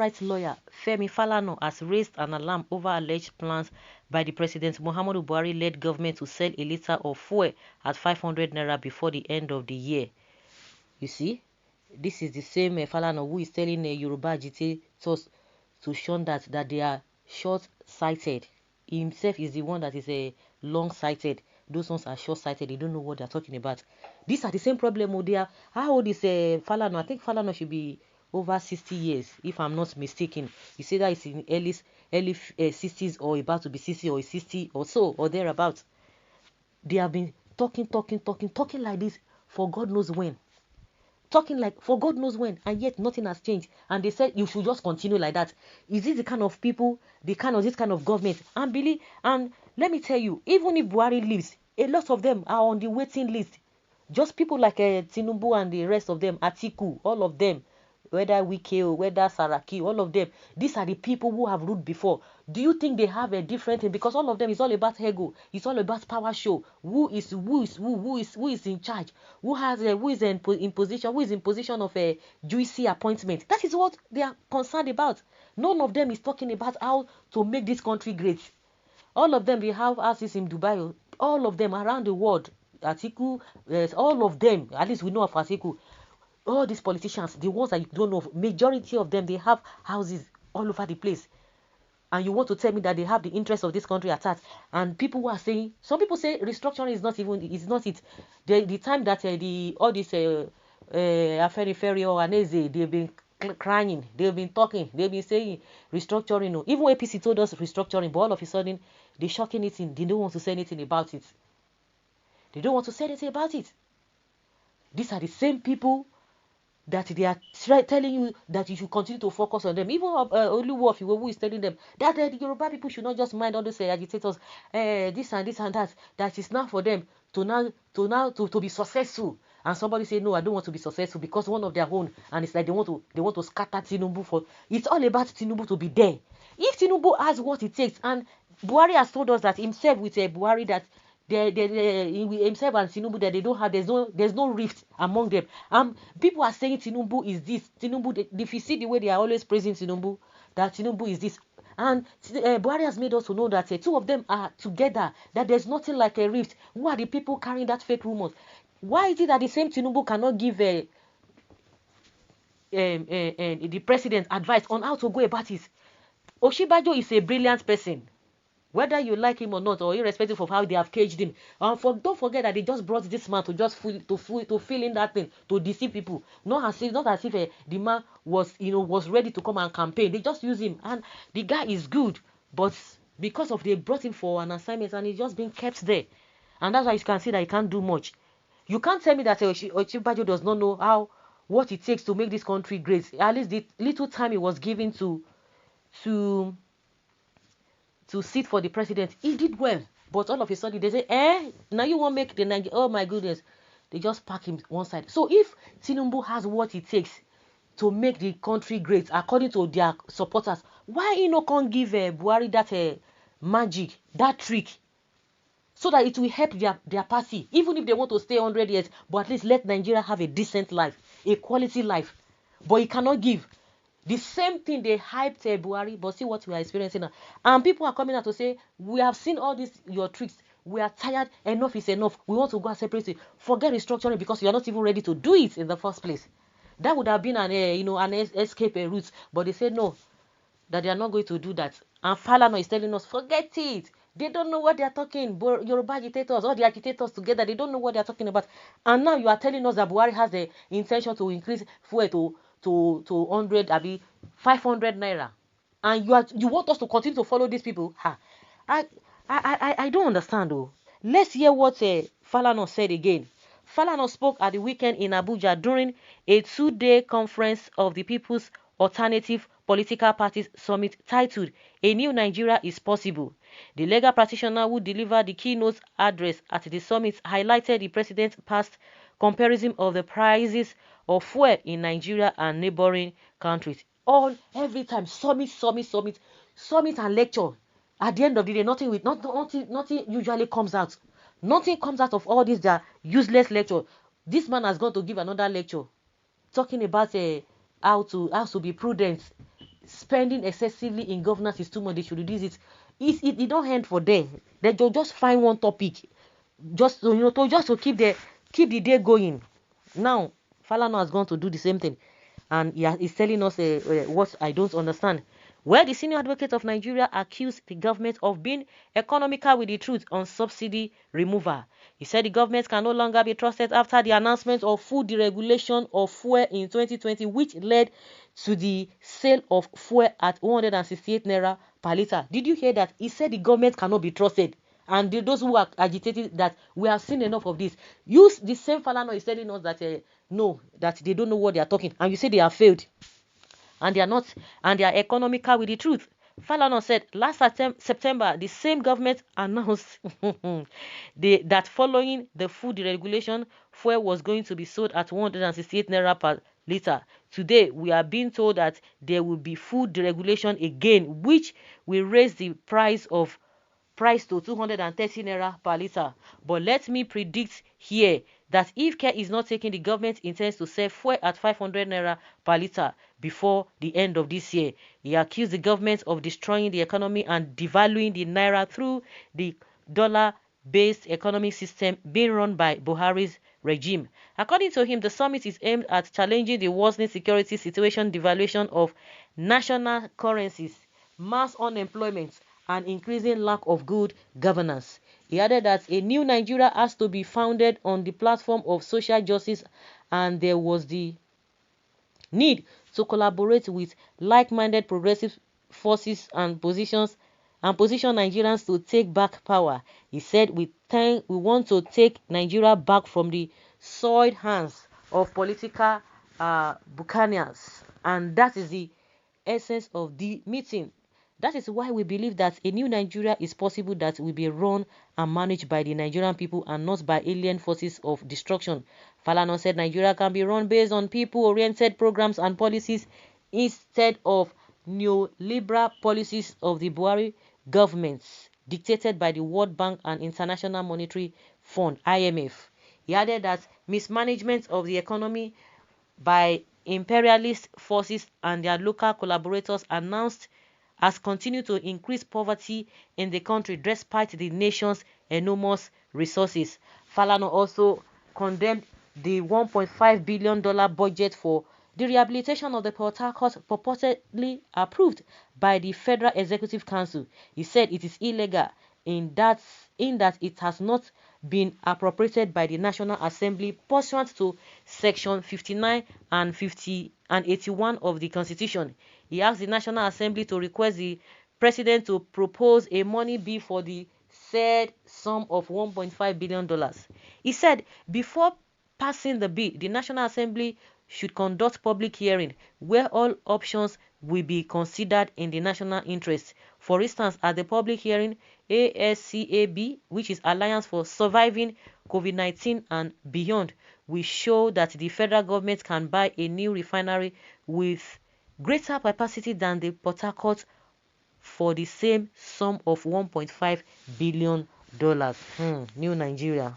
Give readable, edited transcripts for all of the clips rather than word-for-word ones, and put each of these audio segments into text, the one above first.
rights lawyer Femi Falana has raised an alarm over alleged plans by the President Muhammadu Buhari-led government to sell a litre of fuel at 500 naira before the end of the year. You see, this is the same Falana who is telling Yoruba agitators to shun that they are short-sighted. He himself is the one that is long-sighted. Those ones are short-sighted. They don't know what they are talking about. These are the same problem. How old is Falana? I think Falana should be over 60 years, if I'm not mistaken. You say that it's in early 60s or about to be 60 or 60 or so or thereabouts. They have been talking like this for God knows when. Talking like for God knows when, and yet nothing has changed. And they said you should just continue like that. Is this the kind of people, this kind of government? And let me tell you, even if Buhari leaves, a lot of them are on the waiting list. Just people like Tinubu and the rest of them, Atiku, all of them, whether Wike, whether Saraki, all of them. These are the people who have ruled before. Do you think they have a different thing? Because all of them is all about ego. It's all about power show. Who is in charge? Who is in position? Who is in position of a juicy appointment? That is what they are concerned about. None of them is talking about how to make this country great. All of them, they have houses in Dubai. All of them around the world. Atiku, all of them. At least we know of Atiku. All these politicians, the ones that you don't know, majority of them, they have houses all over the place. And you want to tell me that they have the interest of this country at heart? And people who are saying, some people say restructuring is not it. The time that all this Afenifere or Aneze, they've been crying, they've been talking, they've been saying restructuring. Even APC told us restructuring, but all of a sudden they're shocking it in. They don't want to say anything about it. They don't want to say anything about it. These are the same people that they are telling you that you should continue to focus on them. Even Oluwo who is telling them that the Yoruba people should not just mind all those agitators, this and that. That is now for them to be successful. And somebody say, no, I don't want to be successful because one of their own, and it's like they want to scatter Tinubu for. It's all about Tinubu to be there. If Tinubu has what it takes, and Buhari has told us that himself with Buhari that himself and Tinubu that they don't have, there's no rift among them. People are saying Tinubu is this. Tinubu, if you see the way they are always praising Tinubu, that Tinubu is this. And Buhari has made us to know that two of them are together, that there's nothing like a rift. Who are the people carrying that fake rumors? Why is it that the same Tinubu cannot give the president advice on how to go about it? Oshibajo is a brilliant person. Whether you like him or not, or irrespective of how they have caged him, don't forget that they just brought this man to just fill in that thing, to deceive people. Not as if the man was ready to come and campaign. They just use him, and the guy is good, but because of they brought him for an assignment, and he's just being kept there, and that's why you can see that he can't do much. You can't tell me that Oshibajo does not know what it takes to make this country great. At least the little time he was given to sit for the president, he did well. But all of a sudden, they say, now you won't make the Nigeria. Oh my goodness. They just pack him one side. So if Tinubu has what it takes to make the country great, according to their supporters, why he not can't give Buhari that magic, that trick, so that it will help their party, even if they want to stay 100 years, but at least let Nigeria have a decent life, a quality life. But he cannot give. The same thing they hyped Buhari, but see what we are experiencing now. And people are coming out to say, we have seen all these, your tricks. We are tired. Enough is enough. We want to go and separate it. Forget restructuring because you are not even ready to do it in the first place. That would have been an escape route. But they said no, that they are not going to do that. And Falana is telling us, forget it. They don't know what they are talking. Yoruba agitators, all the agitators together, they don't know what they are talking about. And now you are telling us that Buhari has the intention to increase fuel to 500 naira, and you want us to continue to follow these people? I don't understand though. Let's hear what Falana said again. Falana spoke at the weekend in Abuja during a 2-day conference of the People's Alternative Political Parties Summit titled "A New Nigeria is Possible." The legal practitioner who delivered the keynote address at the summit highlighted the president's past comparison of the prices of fuel in Nigeria and neighboring countries. Every time summit and lecture. At the end of the day, nothing usually comes out. Nothing comes out of all these their useless lecture. This man has gone to give another lecture talking about how to be prudent spending excessively in governance is too much, they should reduce it. It don't end for there. They just find one topic, just to, just to keep the day going. Now Falana has gone to do the same thing, and he's telling us what I don't understand. Where the senior advocate of Nigeria accused the government of being economical with the truth on subsidy removal. He said the government can no longer be trusted after the announcement of full deregulation of fuel in 2020, which led to the sale of fuel at 168 naira per litre. Did you hear that? He said the government cannot be trusted. And those who are agitating that we have seen enough of this. Use the same Falana is telling us that no, that they don't know what they are talking, and you say they have failed, and they are not, and they are economical with the truth. Falana said last September, the same government announced that following the food deregulation, fuel was going to be sold at 168 naira per litre. Today, we are being told that there will be food deregulation again, which will raise the price to 230 naira per litre. But let me predict here that if care is not taken, the government intends to sell fuel at 500 naira per litre before the end of this year. He accused the government of destroying the economy and devaluing the naira through the dollar-based economic system being run by Buhari's regime. According to him, the summit is aimed at challenging the worsening security situation, devaluation of national currencies, mass unemployment, and increasing lack of good governance. He added that a new Nigeria has to be founded on the platform of social justice, and there was the need to collaborate with like-minded progressive forces and position Nigerians to take back power. He said, we want to take Nigeria back from the soiled hands of political buccaneers, and that is the essence of the meeting. That is why we believe that a new Nigeria is possible that will be run and managed by the Nigerian people and not by alien forces of destruction. Falana said Nigeria can be run based on people-oriented programs and policies instead of neoliberal policies of the Buhari governments dictated by the World Bank and International Monetary Fund, IMF. He added that mismanagement of the economy by imperialist forces and their local collaborators has continued to increase poverty in the country despite the nation's enormous resources. Falana also condemned the $1.5 billion budget for the rehabilitation of the Port Harcourt purportedly approved by the Federal Executive Council. He said it is illegal in that it has not been appropriated by the National Assembly pursuant to Section 59 and 81 of the Constitution. He asked the National Assembly to request the President to propose a money bill for the said sum of $1.5 billion. He said before passing the bill, the National Assembly should conduct public hearing where all options will be considered in the national interest. For instance, at the public hearing, ASCAB, which is Alliance for Surviving COVID-19 and Beyond, will show that the federal government can buy a new refinery with greater capacity than the Port Harcourt for the same sum of $1.5 billion. New Nigeria.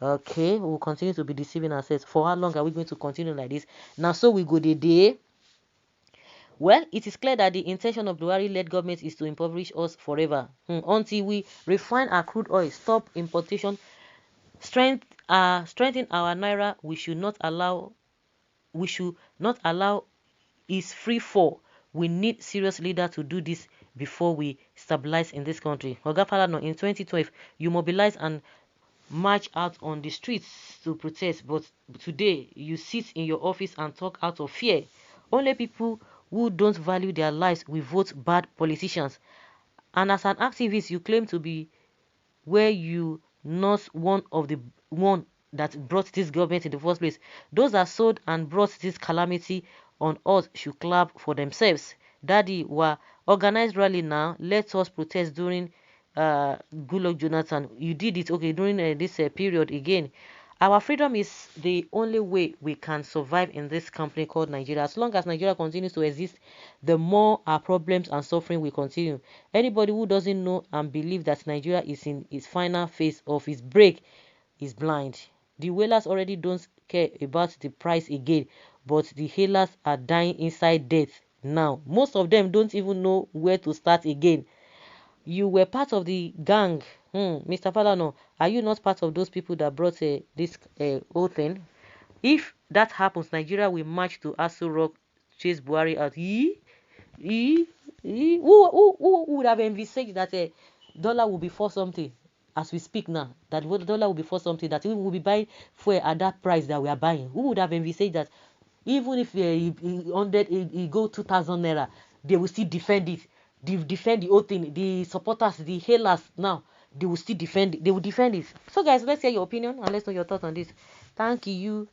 Okay, we'll continue to be deceiving ourselves. For how long are we going to continue like this? Now, so we go the day. Well, it is clear that the intention of Buhari-led government is to impoverish us forever. Until we refine our crude oil, stop importation, strengthen our naira, we should not allow its free fall. We need serious leader to do this before we stabilize in this country. Oga Falana, in 2012, you mobilized and march out on the streets to protest, but today you sit in your office and talk out of fear. Only people who don't value their lives will vote bad politicians. And as an activist, you claim to be where you not one that brought this government in the first place. Those that sold and brought this calamity on us should clap for themselves. Daddy, were organized rally now. Let us protest during Goodluck Jonathan. You did it, okay, during this period again. Our freedom is the only way we can survive in this company called Nigeria. As long as Nigeria continues to exist, the more our problems and suffering will continue. Anybody who doesn't know and believe that Nigeria is in its final phase of its break is blind. The whalers already don't care about the price again, but the hailers are dying inside death now. Most of them don't even know where to start again. You were part of the gang. Mr. Falano, are you not part of those people that brought this whole thing? If that happens, Nigeria will march to Aso Rock, chase Buhari out. Who would have envisaged that a dollar will be for something as we speak now? That the dollar will be for something, that we will be buying fuel at that price that we are buying. Who would have envisaged that? Even if he go 2,000 naira, they will still defend it. They defend the whole thing. The supporters, the hailers now, they will still defend it. They will defend it. So guys, let's hear your opinion and let's know your thoughts on this. Thank you.